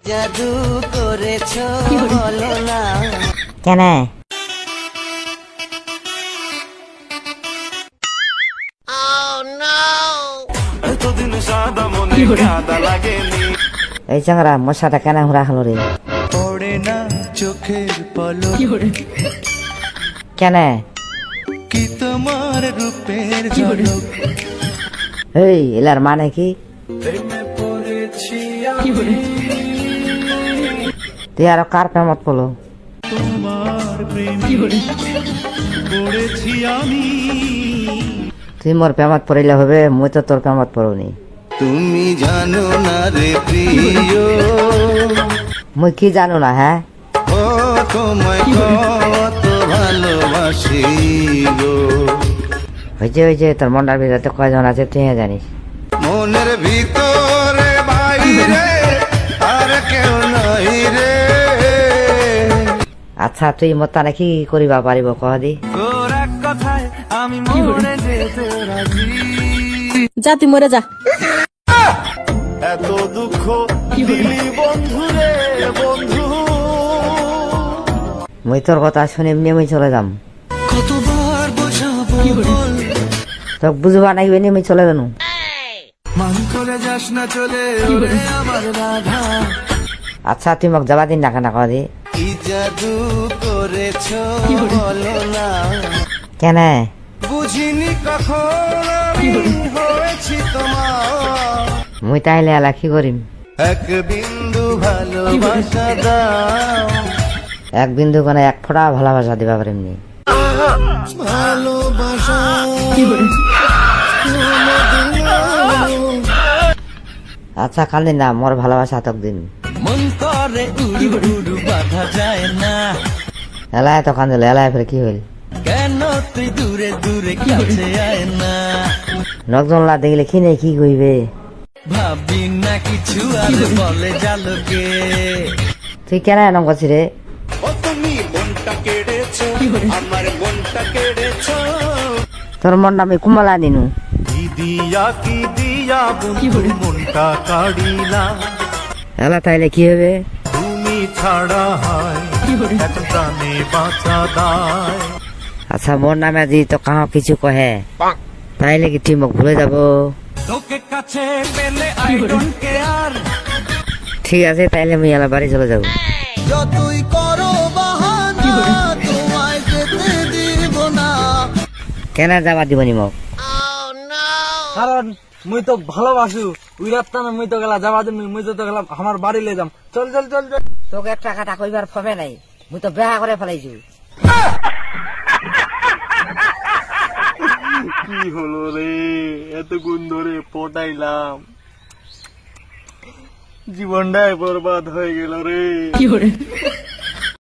জাদু করেছো বলো না কেন এই চাংরা মশাটা কেন হুরা হলো রে পড়ে না চোখের পলক কেন কি তোমার রূপের ঝলক এই এলার মানে কি তুই আরো কার প্রেমত পড়লো তুই মোর প্রেমত পড়িলে হবে মুই তো তোর প্রেমত পড়ুনি তুমি জানো না রে প্রিয় মুই কি জানো না হ্যাঁ ও তোমায় কত ভালোবাসি গো হয়েছে তোর মনটার ভিতরে কয়জন আছে তুই জানিস মনের ভিতরে বাইরে আর কেউ নাই রে আচ্ছা তুই মোর তানে কি করিবা পারিব কহ দি তোর এক কথায় আমি মরে যেতে রাজি যা তুই মরে যা এত দুঃখ দিলি বন্ধু রে বন্ধু মুই তোর কথা শুনে এমনি মুই চলে যাম কতবার বোঝাবো বল তোকে বুঝবা নাই এমনি মুই চলে যাবো মান করে যাস না চলে ওরে আমার রাধা আচ্ছা তুই মোক যাবা দিন না কেন কহ দি কি জাদু করেছো বলো না কেন বুঝিনি কখন আমি হয়েছি তোমার মুই তাইলে এলা কি করিম এক বিন্দু ভালোবাসা দাও এক বিন্দু কোনে এক ফোঁটা ভালোবাসা দিবা পারিম নি ভালোবাসা আচ্ছা কাল দিন না মোর ভালোবাসা তক দিন মন করে উড়ু উড়ু বাধা যায় না এলাই তো কান দিল এলাই ফের কি হইল কেন তুই দূরে দূরে কাছে আয় না লোকজন লা দেখলে কি নেই কি কইবে ভাবি না কিছু আর বলে জালকে তুই কেন এরকম করছিস রে ও তুমি মনটা কেড়েছো আমার মনটা কেড়েছো তোর মনটা আমি কুমলা দিনু কি দিয়া বন্ধু মনটা কাড়িলা এলা তাইলে কি হবে তুমি ছাড়া হয় এক প্রাণে বাঁচা দায় আচ্ছা মোর নামে যদি তো কাহ কিছু কহে তাইলে কি তুই মোক ভুলে যাব তোকে কাছে পেলে আই ডোন্ট কেয়ার ঠিক আছে তাইলে আমি এলা বাড়ি চলে যাবো যতই করো বাহানা তোমায় যেতে দিব না কেন যাবা দিবনি মোক কারণ মুই তো ভালোবাসু ওই রাতটা না মুই তো গেলা যাবা দিন মুই তো গেলাম আমার বাড়ি লে যাম চল চল চল চল তোকে একটা কথা কইবার ফবে নাই মুই তো বেহা করে ফেলাইছি কি হলো রে এতক্ষণ ধরে পটাইলাম জীবনটাই বরবাদ হয়ে গেল রে